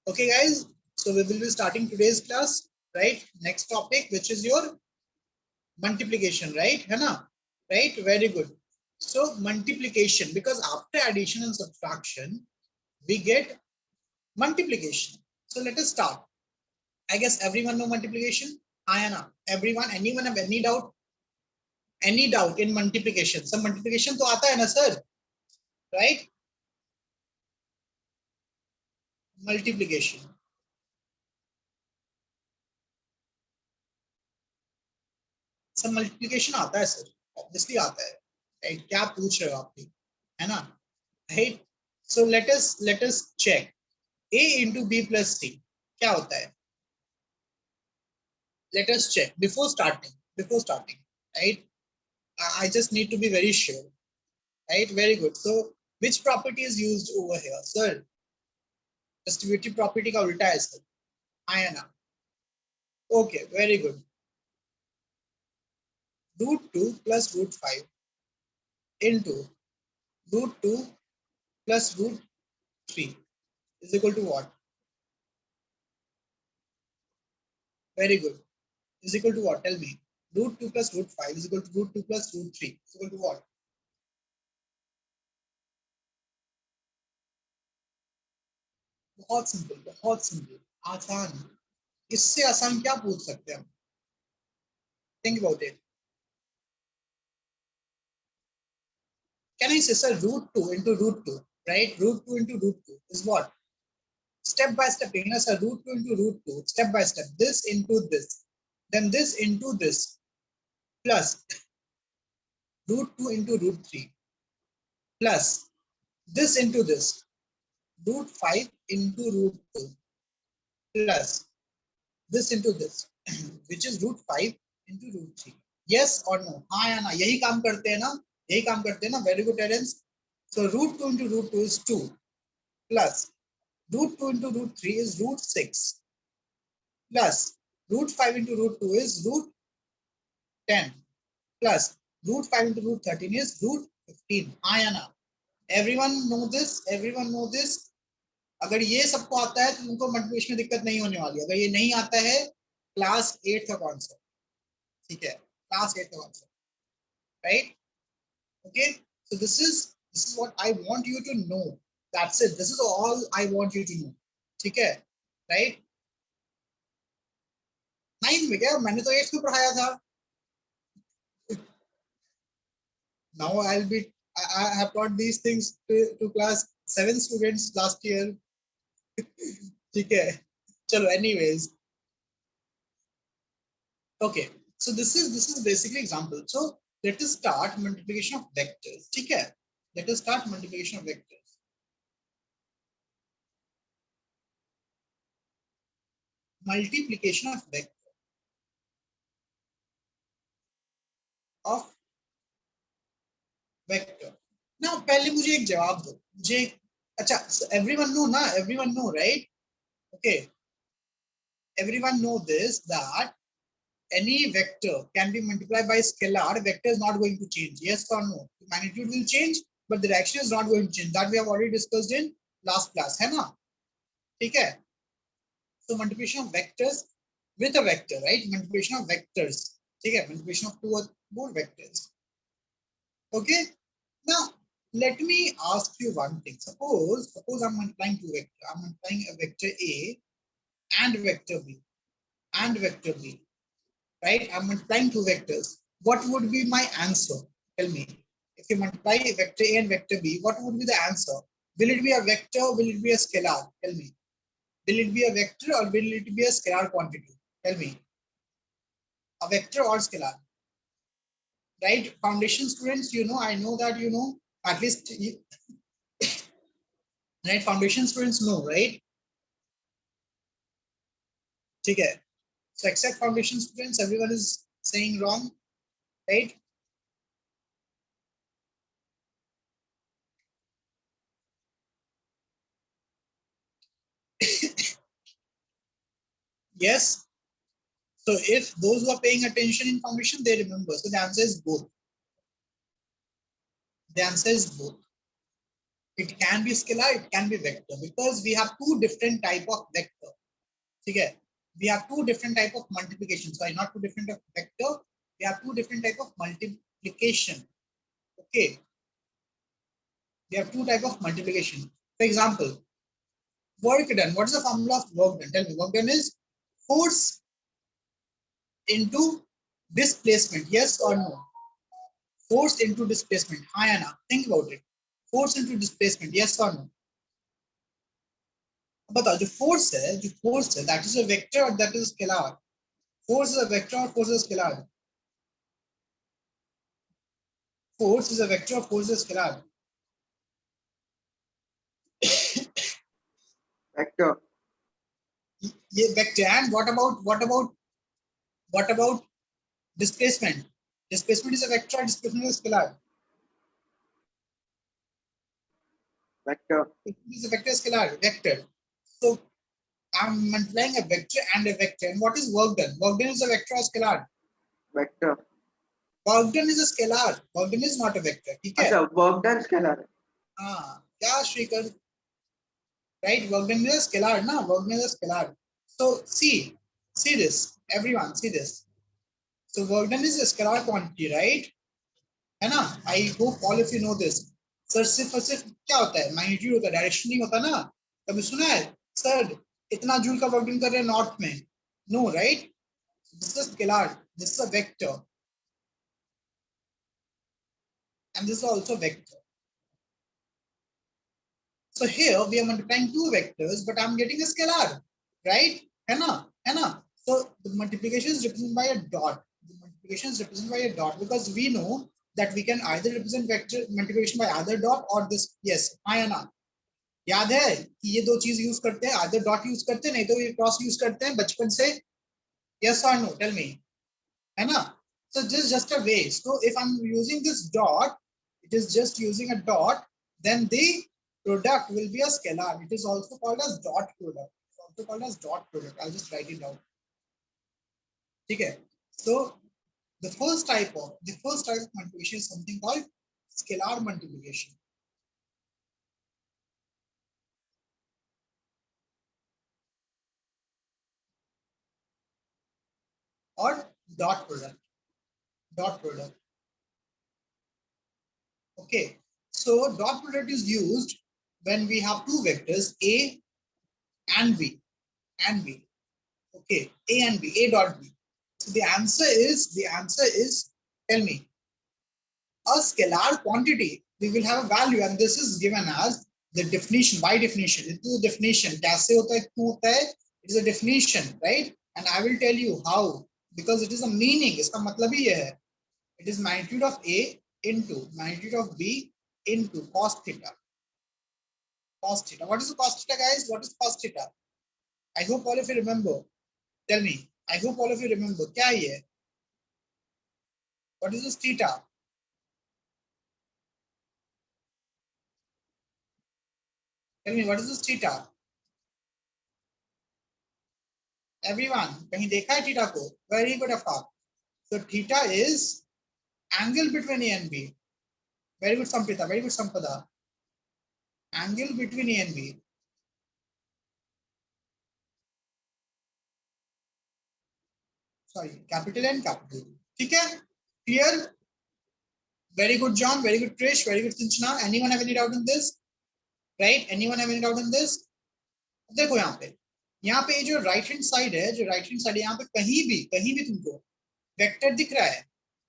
Okay, guys. So we will be starting today's class, right? Next topic, which is your multiplication, right? है ना? Right? Very good. So multiplication, because after addition and subtraction, we get multiplication. So let us start. I guess everyone know multiplication. Ayana, everyone, anyone have any doubt? Any doubt in multiplication? Some multiplication तो आता है ना sir, right? Multiplication. सब multiplication आता है sir, obviously आता है, right? क्या पूछ रहे हो आप भी, है ना? Right. So let us check a into b plus c क्या होता है. Let us check before starting, right? I just need to be very sure, right? Very good. So which property is used over here, sir? Distributive property का उल्टा है sir, आया ना? Okay, very good. Root 2 plus root 5 into root 2 plus root 3 is equal to what? Very good. Is equal to what? Tell me. Root 2 plus root 5 is equal to root 2 plus root 3 is equal to what? बहुत simple, बहुत simple, आसान. इससे आसान क्या पूछ सकते हैं हम? Think about it. Can I say, sir, root 2 into root 2, right? Root 2 into root 2 is what? Step by step, you know, sir, root 2 into root 2, step by step, this into this, then this into this, plus root 2 into root 3, plus this into this, root 5 into root 2, plus this into this, which is root 5 into root 3. Yes or no? हाँ या ना? यही काम करते हैं ना? यही काम करते हैं ना? Very good, Terence. So root 2 into root 2 is 2, plus root 2 into root 3 is root 6, plus root 5 into root 2 is root 10, plus root 5 into root 13 is root 15. हाँ या ना? Everyone know this? Everyone know this? अगर ये सबको आता है तो तुमको मल्टीप्लिकेशन में दिक्कत नहीं होने वाली. अगर ये नहीं आता है, क्लास 8 का कॉन्सेप्ट, ठीक है? क्लास 8 का concept, right? Okay, so this is what I want you to know. That's it. This is all I want you to know. ठीक है, right? 9 में क्या, मैंने तो 8 में पढ़ाया था. Now I'll be I have taught these things to class 7 students last year. ठीक है, चलो, anyways. Okay, so this is basically example. So let us start multiplication of vectors. ठीक है, let us start multiplication of vectors. Multiplication of vector of vector. Now पहले मुझे एक जवाब दो. मुझे अच्छा, everyone know ना? Everyone know, right? Okay, everyone know this, that any vector can be multiplied by scalar. Vector is not going to change. Yes or no? The magnitude will change, but the direction is not going to change. That we have already discussed in last class, है ना? ठीक है. So multiplication of vectors with a vector, right? Multiplication of vectors. ठीक है, multiplication of two or more vectors. Okay. Now let me ask you one thing. Suppose I'm multiplying two vectors. I'm multiplying a vector A and vector B and vector B. Right? I'm multiplying two vectors. What would be my answer? Tell me. If you multiply vector A and vector B, what would be the answer? Will it be a vector or will it be a scalar? Tell me. Will it be a vector or will it be a scalar quantity? Tell me. A vector or scalar? Right? Foundation students, you know, I know that you know, at least you, right? Foundation students know, right? ठीक है. So except foundation students, everyone is saying wrong, right? Yes. So if those who are paying attention in foundation, they remember. So the answer is both. The answer is both. It can be scalar, it can be vector, because we have two different type of vector. Okay, we have two different type of multiplication. Sorry, not two different type of vector. We have two different type of multiplication. Okay, we have two type of multiplication. For example, work done. What is the formula of work done? Tell me. Work done is force into displacement. Yes or no? Force into displacement. Hi Anna, think about it. Force into displacement. Yes or no? बताओ जो force है that is a vector और that is scalar force is a vector और force is scalar force is a vector force is scalar Vector. ये vector and what about displacement is a vector displacement is scalar Vector. it is a vector scalar vector so I'm multiplying a vector and a vector and what is work done is a vector or scalar Vector. work done is a scalar work done is not a vector ठीक है अच्छा work done scalar है हाँ क्या Shrikar right work done is a scalar ना work done is a scalar so see this everyone see this so work done is a scalar quantity right है ना I hope all of you know this sir सिर्फ क्या होता है magnitude होता है direction नहीं होता ना कभी सुना है सर इतना जूल का वर्क डन कर रहे हैं नॉर्थ में no right this is scalar this is a vector and this is also vector so here we are multiplying two vectors but I'm getting a scalar right है ना so the multiplication is represented by a dot the multiplication is represented by a dot because we know that we can either represent vector multiplication by either dot or this yes I and याद है कि ये दो चीज use करते हैं आधर dot use करते हैं नहीं तो ये क्रॉस यूज करते हैं बचपन से यस और नो टेल मी है ना so this is just a way so if I'm using this dot it is just using a dot then the product will be a scalar it is also called as dot product it's also called as dot product I'll just write it down ठीक है so the first type of multiplication is something called scalar multiplication or dot product okay so dot product is used when we have two vectors a and b okay a and b a dot b so the answer is tell me a scalar quantity we will have a value and this is given as the definition by definition it is a definition kaise hota hai kyun hota hai it is a definition right and I will tell you how because it is a meaning iska matlab hi ye hai it is magnitude of a into magnitude of b into cos theta cos theta what is the cos theta guys what is cos theta I hope all of you remember tell me I hope all of you remember kya hai ye what is this theta tell me what is this theta everyone kahin dekha hai theta ko very good afar so theta is angle between a and b very good Sampita very good Sampada angle between a and b sorry capital and capital ठीक है clear very good John very good Trish very good Sinchana anyone have any doubt in this right anyone have any doubt in this देखो यहाँ पे जो right hand side है जो right hand side है यहाँ पे कहीं भी तुमको वेक्टर दिख रहा है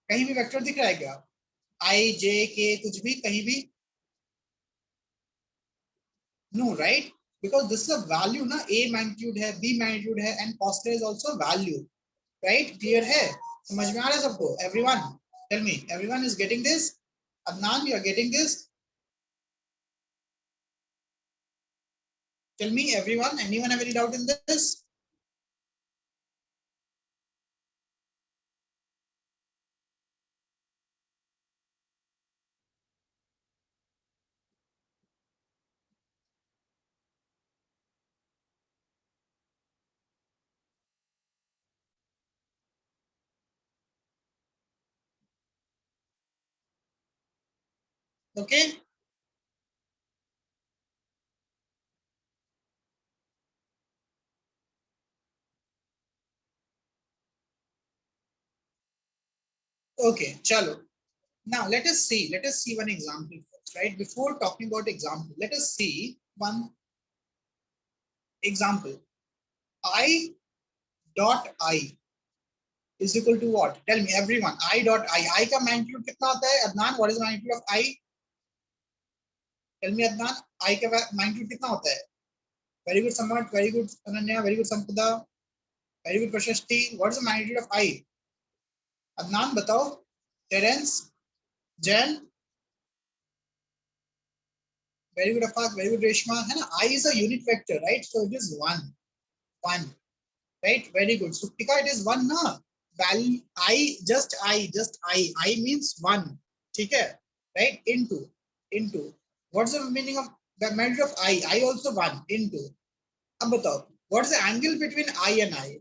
कहीं भी वेक्टर दिख रहा है क्या आई जे के कुछ भी कहीं भी no right because this is a value ना ए मैग्नीट्यूड है बी मैग्नीट्यूड है and cos is also value right clear है समझ में आ रहा है सबको everyone tell me everyone is getting this Adnan you are getting this tell me everyone anyone have any doubt in this okay Okay, chalo. Now let us see one example first, right? Before talking about example, let us see one example. I dot I is equal to what? Tell me everyone. I dot I का magnitude कितना होता है? Adnan, what is the magnitude of I? Tell me Adnan, I का magnitude कितना होता है? Very good Samat, very good Ananya, very good Sampada, very good Prashasti. What is the magnitude of I? Adnan बताओ. Terence, Jen, very good Afaq, very good Reshma. है ना? I is a unit vector, right? So it is one, right? Very good. Suptika, it is one, na? Value I means one. ठीक है? Right? Into. What's the meaning of the magnitude of I? I also one into. अब बताओ. What's the angle between I and I?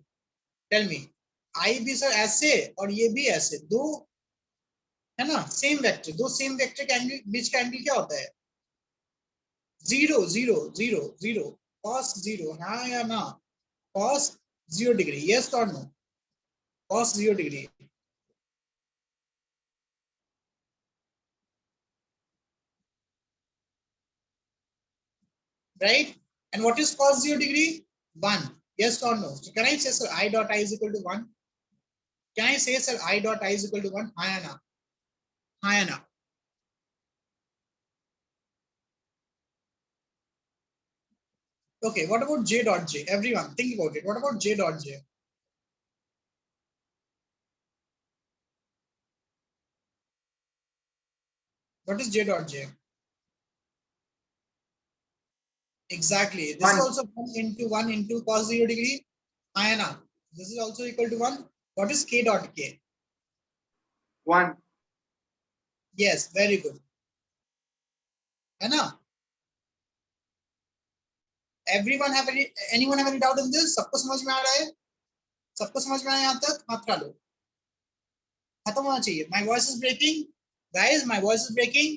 Tell me. I भी sir ऐसे और ये भी ऐसे दो है ना सेम वेक्टर दो सेम वेक्टर के एंगल बीच का एंगल क्या होता है zero zero zero zero cos zero हाँ या ना cos 0 degree yes or no cos 0 degree right and what is cos 0 degree 1 yes or no so can I say sir I dot I is equal to 1 can I say sir I dot I is equal to 1 हाँ या ना हाँ या ना okay what about j dot j everyone think about it what about j dot j what is j dot j exactly this is One. also 1 into cos 0 degree Ayana this is also equal to 1 what is k dot k One. yes very good है ना everyone have anyone have any doubt in this सबको समझ में आ रहा है सबको समझ में आया यहाँ तक हाथ उठा लो खत्म होना चाहिए my voice is breaking guys my voice is breaking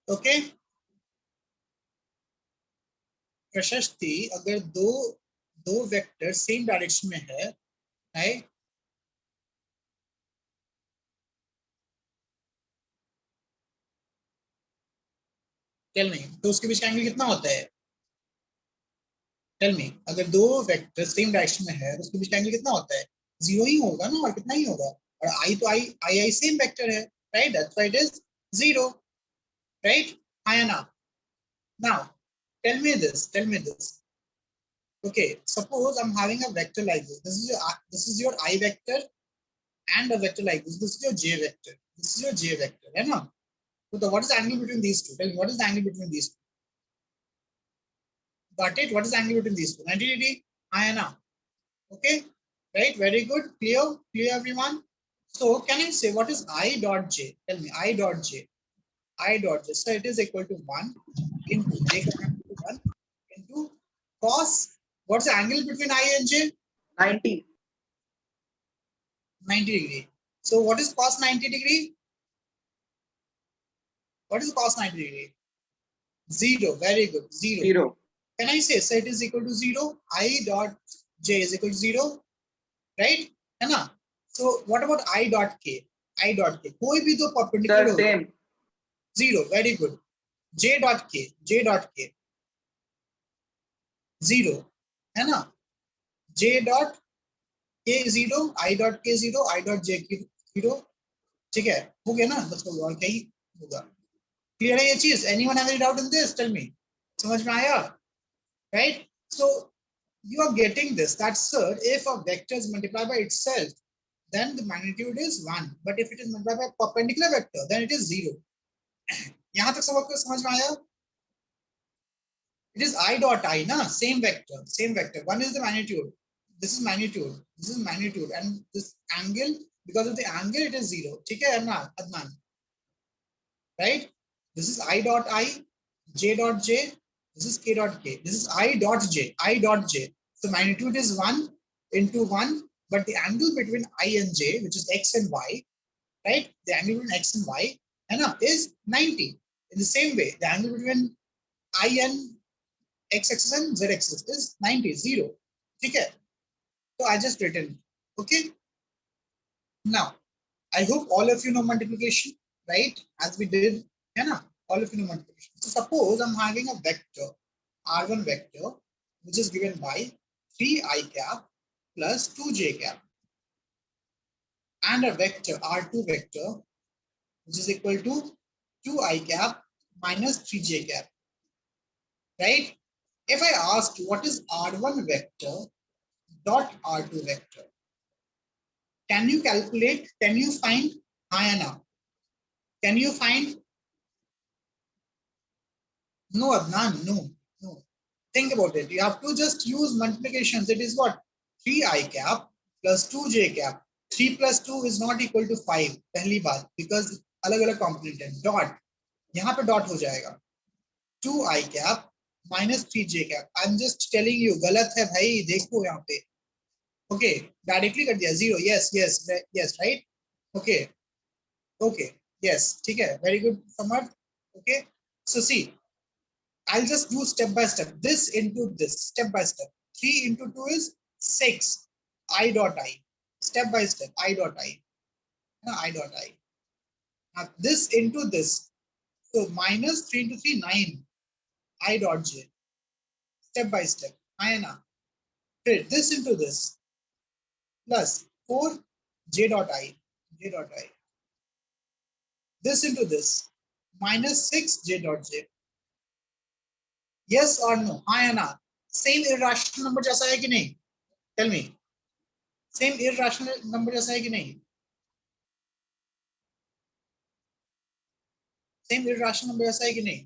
okay प्रशस्ति अगर दो दो वेक्टर सेम डायरेक्शन में है right टेल मी तो उसके बीच का एंगल कितना होता है टेल मी अगर दो वेक्टर सेम डायरेक्शन में है तो उसके बीच का एंगल कितना होता है जीरो ही होगा ना और कितना ही होगा और आई तो आई सेम वेक्टर है right that's why it is zero right हाँ या ना now tell me this okay suppose I'm having a vector like this is your I vector and a vector like this is your j vector this is your j vector है ना so what is the angle between these two tell me what is the angle between these two got it what is the angle between these two 90 degree हाँ या ना okay right very good clear everyone so can I say what is I dot j tell me I dot j so it is equal to 1 into j equal to 1 into cos what's the angle between I and j 90. 90 degree so what is cos 90 degree what is cos 90 degree zero very good zero 0. can I say so it is equal to 0 I dot j is equal to 0 right है ना so what about I dot k कोई भी दो perpendicular Sir, होगा same. 0 very good j dot k 0 है ना j dot k 0 I dot k 0 I dot j 0 ठीक है हो गया ना बस और क्या ही होगा क्लियर है ये चीज anyone have any doubt in this tell me समझ में आया right so you are getting this that sir if a vector is multiplied by itself then the magnitude is 1 but if it is multiplied by a perpendicular vector then it is 0 यहाँ तक सबको समझ में आया it is I dot I na same vector one is the magnitude this is magnitude and this angle because of the angle it is 0 ठीक है Adnan right This is I dot I, j dot j, this is k dot k. This is I dot j, I dot j. So magnitude is 1 into 1, but the angle between I and j, which is x and y, right? The angle between x and y is 90. In the same way, the angle between I and x axis and z axis is 90, 0. Okay? So I just written. Okay? Now, I hope all of you know multiplication, right? As we did, all of you know multiplication. So suppose I'm having a vector, R1 vector, which is given by 3i cap plus 2j cap, and a vector, R2 vector, which is equal to 2i cap minus 3j cap, right? If I asked what is R1 vector dot R2 vector, can you calculate? Can you find? Hayana? Can you find? No, Adnan, no, no. Think about it. You have to just use multiplications. It is what? 3i cap plus 2j cap. 3 plus 2 is not equal to 5. पहली बात, because अलग-अलग component है. Dot. यहाँ पे dot हो जाएगा. 2i cap minus 3j cap. I'm just telling you, गलत है भाई. देखो यहाँ पे. Okay, directly कर दिया. 0. Yes, yes, yes, right? Okay, okay, yes. ठीक है. Very good, Samar. Okay. So see, I'll just do step by step. This into this, step by step. 3 into 2 is 6. I dot I. Step by step. I dot I. I dot I. Now this into this. So minus 3 into 3, 9. I dot J. Step by step. Ayana. This into this. Plus 4 J dot I. J dot I. This into this. Minus 6 J dot J. Yes or no? Ayana. Same irrational number जैसा है कि नहीं? Tell me. Same irrational number जैसा है कि नहीं? Same irrational number जैसा है कि नहीं?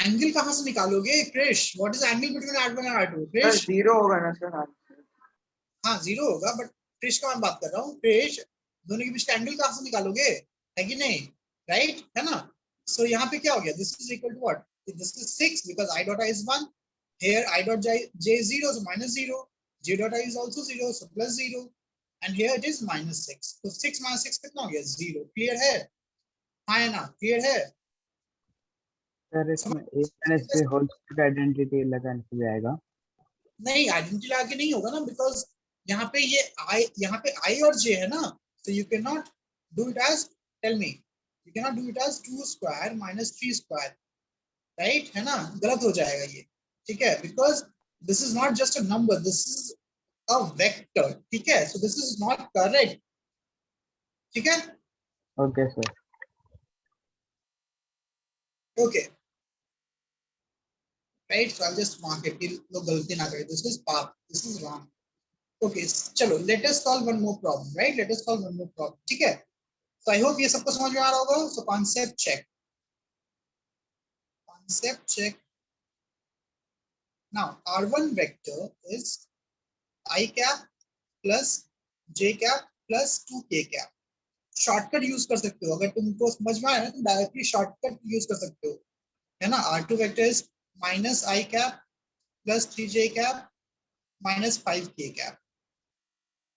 एंगल कहां से निकालोगे Krish? What is angle between R1 and R2? Sir Krish? 0 होगा ना सर? हाँ 0 होगा, बट क्रिश का मैं बात कर रहा हूँ. क्रिश, दोनों के बीच का एंगल कहां से निकालोगे? है कि नहीं? राइट, है ना? सो यहाँ पे क्या हो गया? This is equal to what? This is 6 because I dot I is 1. Here I dot j is 0, so minus 0. J dot I is also 0, so plus 0. And here it is minus 6. So 6 minus 6 कितना हो गया? 0. Clear है? हाँ है ना? Clear है? Sir इसमें a whole square identity लगाने से जाएगा? नहीं, आइडेंटिटी आगे नहीं होगा ना, बिकॉज यहाँ पे ये आई, यहाँ पे आई और जे है ना, so you cannot do it as, tell me, you cannot do it as 2 square minus 3 square, right? है ना? गलत हो जाएगा ये, ठीक है? because this is not just a number, this is a vector, ठीक है? so this is not correct, ठीक है? Okay sir. okay, right? so I'll just mark it, लोग गलती ना करें. This is path, this is wrong. Okay, चलो let us solve one more problem, right? Let us solve one more problem, ठीक है? So I hope ये सबको समझ में आ रहा होगा. So concept check. Concept check. Now R1 vector is I cap plus J cap plus 2K cap. Shortcut use कर सकते हो, अगर तुमको समझ में आया ना तो डायरेक्टली शॉर्टकट यूज कर सकते हो, है ना? R2 vector is minus I cap plus 3J cap minus 5K cap.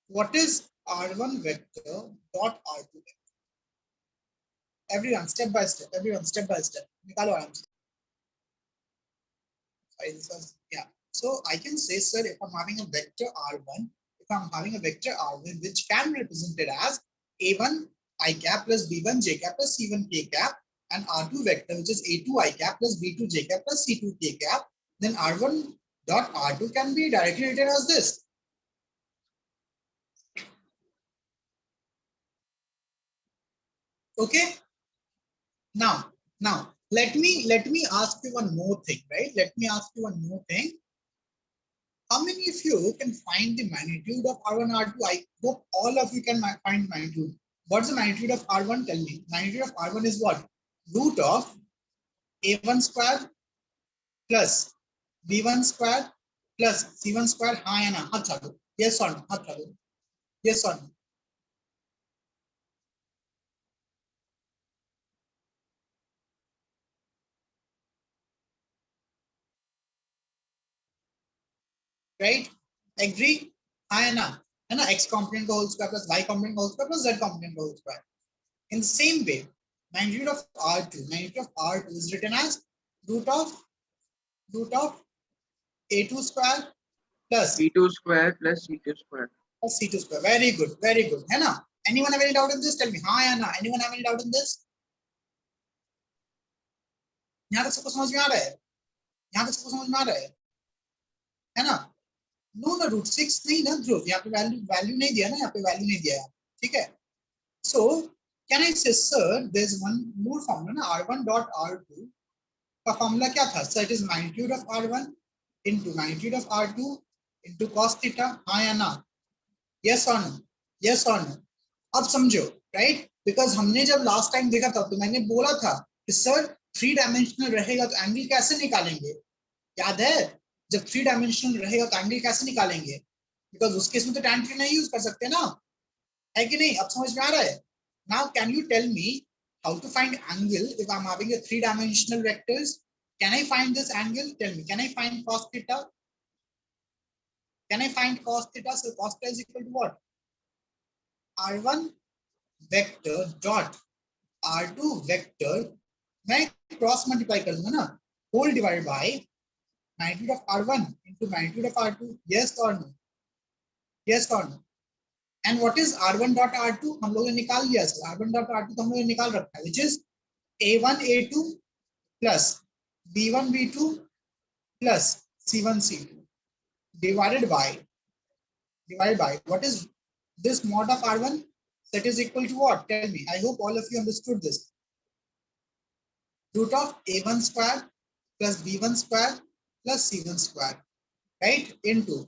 What is R1 vector dot R2 vector? Everyone step by step, everyone step by step. निकालो आराम से. Yeah. So I can say, sir, if I'm having a vector R1, if I'm having a vector R1 which can be represented as A1 I cap plus B1 J cap plus C1 K cap, and R2 vector which is A2 I cap plus B2 J cap plus C2 K cap, then R1 dot R2 can be directly written as this. Okay. Now let me ask you one more thing, right? Let me ask you one more thing. How many of you can find the magnitude of R1, R2? I hope all of you can find magnitude. What's the magnitude of R1? Tell me. Magnitude of R1 is what? Root of A1 square plus B1 square plus C1 square. हाँ या ना? हाथ चालो. Yes or no? हाथ चालो. Yes or no? right? Agree? हाँ है ना x component का whole square plus y component का whole square plus z component का whole square. In the same way, magnitude of R2 is written as root of a2 square plus B2 square plus C2 square. c2 square. Very good, है ना? Anyone have any doubt in this? Tell me. हाँ या ना? Anyone have any doubt in this? यहाँ तक सबको समझ में आ रहा है? यहाँ तक सबको समझ में आ रहा है ना? नो रूट 6 नहीं ना ध्रुव, यहाँ पे वैल्यू नहीं दिया ना, यहाँ पे वैल्यू नहीं दिया, ठीक है? So can I say sir there is one more formula ना, r1 dot r2 का फॉर्मूला क्या था? Sir it is magnitude of r1 into magnitude of r2 into cos theta. हाँ या ना? yes or no? yes or no? अब समझो, right? Because हमने जब लास्ट टाइम देखा था तो मैंने बोला था कि सर 3 डायमेंशनल रहेगा तो एंगल कैसे निकालेंगे? याद है? जब 3 डायमेंशनल रहेगा तो एंगल कैसे निकालेंगे? बिकॉज उस केस में तो tan थीटा नहीं यूज कर सकते ना, है कि नहीं? अब समझ में आ रहा है? Now can you tell me how to find angle if I'm having a 3-dimensional vectors? Can I find this angle? Tell me, can I find cos theta? Can I find cos theta? So cos theta is equal to what? R1 vector dot R2 vector. मैं cross multiply कर दूंगा ना, whole divide by magnitude of R1 into magnitude of R2. Yes or no? Yes or no? And what is R1 dot R2? हम लोगों ने निकाल लिया sir, R1 dot R2 तो हम लोगों ने निकाल रखा है, which is A1 A2 plus B1 B2 plus C1 C2 divided by what is this mod of R1? That is equal to what? Tell me. I hope all of you understood this. Root of A1 square plus B1 square plus C1 square, right? Into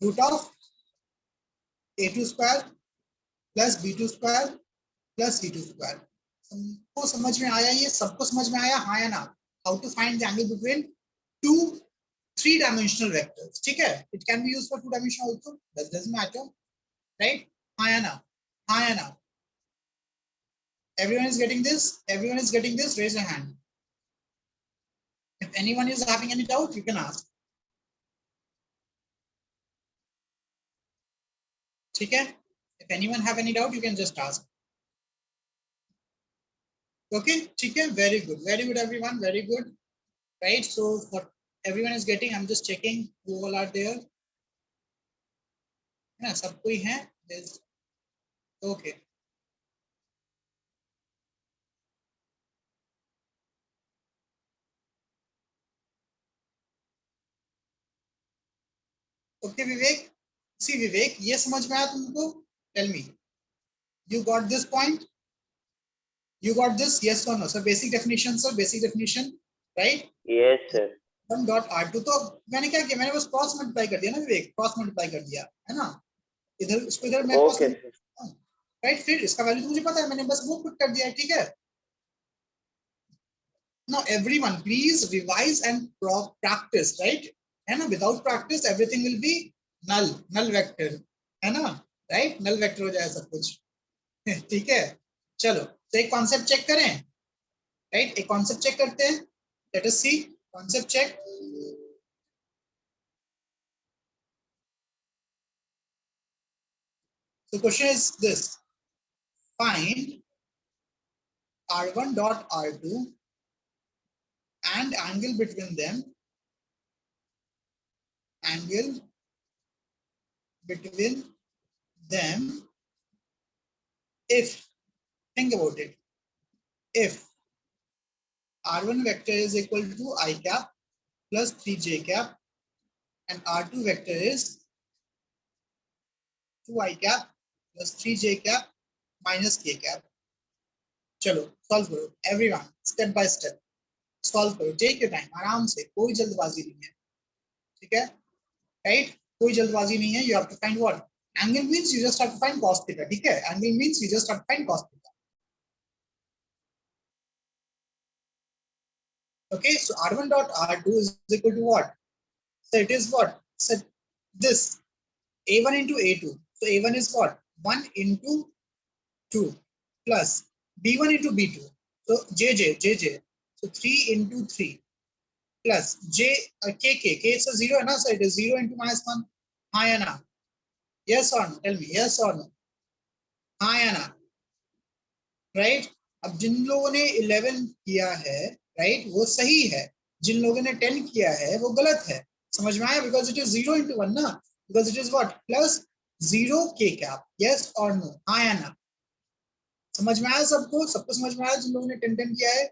root of A2 square plus B2 square plus C2 square. सबको समझ में आया? ये सबको समझ में आया? हाँ या ना? How to find the angle between two 3-dimensional vectors, ठीक है? It can be used for 2-dimensional also, that doesn't matter, right? हाँ या ना? हाँ या ना? Everyone is getting this? Everyone is getting this? Raise your hand. If anyone is having any doubt, you can ask. ठीक है? If anyone have any doubt, you can just ask. Okay, ठीक है? Very good everyone, very good. Right, so what everyone is getting, I'm just checking who all are there. Yeah, सब कोई है? Okay. Okay, Vivek. See Vivek, ये समझ में आया तुमको? Tell me. You got this point? You got this? Yes or no? So basic definition, sir. Basic definition, right? Yes, sir. 1 dot R2 तो मैंने क्या किया? मैंने बस क्रॉस मल्टीप्लाई कर दिया ना विवेक, क्रॉस मल्टीप्लाई कर दिया, है ना? इधर इसको इधर मैं क्रॉस, Okay, sir. राइट? फिर इसका वैल्यू मुझे पता है, मैंने बस वो पुट कर दिया है, ठीक है? Now everyone please revise and practice, right? है ना? Without practice everything will be null vector, है ना? Right? null vector हो जाए सब कुछ. ठीक है? चलो तो एक कॉन्सेप्ट चेक करें, राइट? एक कॉन्सेप्ट चेक करते हैं. Let us see concept check. So question is this: find R1 dot R2 and angle between them, if, think about it, if R1 vector is equal to I cap plus 3j cap and R2 vector is 2I cap plus 3j cap minus k cap. चलो solve करो everyone, step by step solve करो, take your time, आराम से, कोई जल्दबाजी नहीं है, ठीक है? राइट, कोई जल्दबाजी नहीं है. You have to find what angle means, you just have to find cos theta, ठीक है? Angle means you just have to find cos theta. Okay, so R1 dot R2 is equal to what? So it is what? So this A1 into A2. So A1 is what? 1 into 2 plus B1 into B2. So JJ. So 3 into 3 plus j k is a 0 है ना, so it is 0 into -1. हाँ या ना? Yes or no? Tell me yes or no? हाँ या ना? Right अब जिन लोगों ने 11 किया है राइट वो सही है, जिन लोगों ने 10 किया है वो गलत है। समझ में आया? बिकॉज इट इज 0 into 1 ना, because it is what plus 0 k cap. Yes और नो? हाँ या ना? समझ में आया सबको? सबको समझ में आया जिन लोगों ने 10 किया है?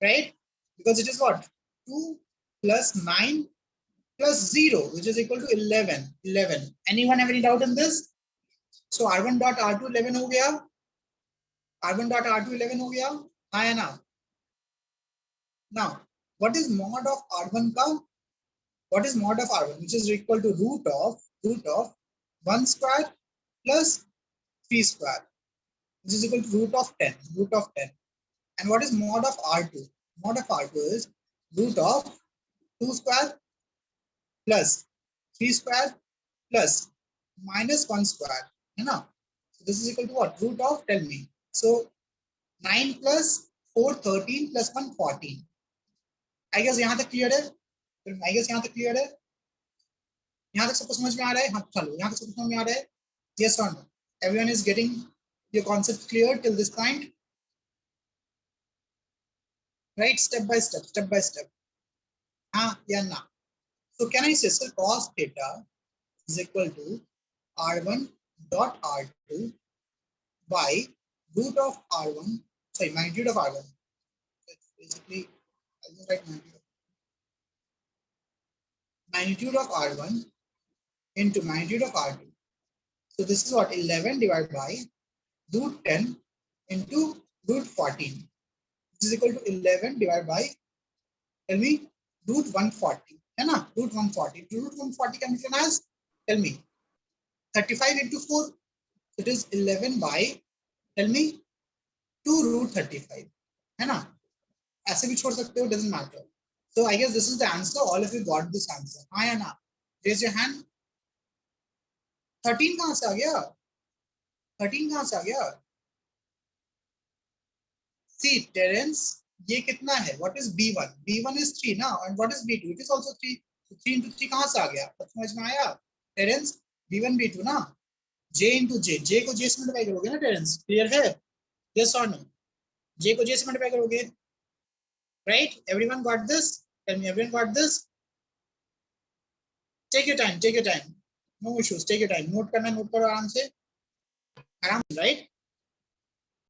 Right because it is what 2 plus 9 plus 0 which is equal to 11। anyone have any doubt in this? so r1 dot r2 11 हो गया, r1 dot r2 11 हो गया। हाँ या ना? Now, what is mod of R1 का? What is mod of R1? Which is equal to root of 1 square plus 3 square, which is equal to root of 10. And what is mod of R2? Mod of R2 is root of 2 square plus 3 square plus minus 1 square. है ना? So this is equal to what? Root of, tell me. So 9 plus 4 13 plus 1 14. I guess यहाँ तक clear है? I guess यहाँ तक clear है? यहाँ तक सबको समझ में आ रहा है? हाँ चलो यहाँ तक सबको समझ में आ रहा है? Yes or no? Everyone is getting your concept clear till this point? Right? Step by step. हाँ या ना? So can I say sir cos theta is equal to r1 dot r2 by root of r1, sorry magnitude of r1. That's basically I'll just write magnitude of r1 into magnitude of r2. So this is what 11 divided by root 10 into root 14. This is equal to 11 divided by, tell me, root 140. है ना? Root 140. Root 140 can be written as, tell me, 35 into 4. It is 11 by, tell me, 2 root 35. है ना? ऐसे भी छोड़ सकते हो, doesn't matter. So I guess this is the answer. All of you got this answer. हाँ या ना? Raise your hand. 13 कहाँ से आ गया? 13 कहाँ से आ गया? See, Terence, ये कितना है? What is B1? B1 is 3 ना, and what is B2? It is also 3. So 3 into 3 कहाँ से आ गया? समझ में आया? Terence, B1 B2 ना, J into J, J को J से मल्टीप्लाई करोगे ना Terence? Clear है? Yes or no? J को J से मल्टीप्लाई करोगे? Right? Everyone got this? Tell me, everyone got this? Take your time. No issues. Take your time. Note करना, note करो आराम से, right?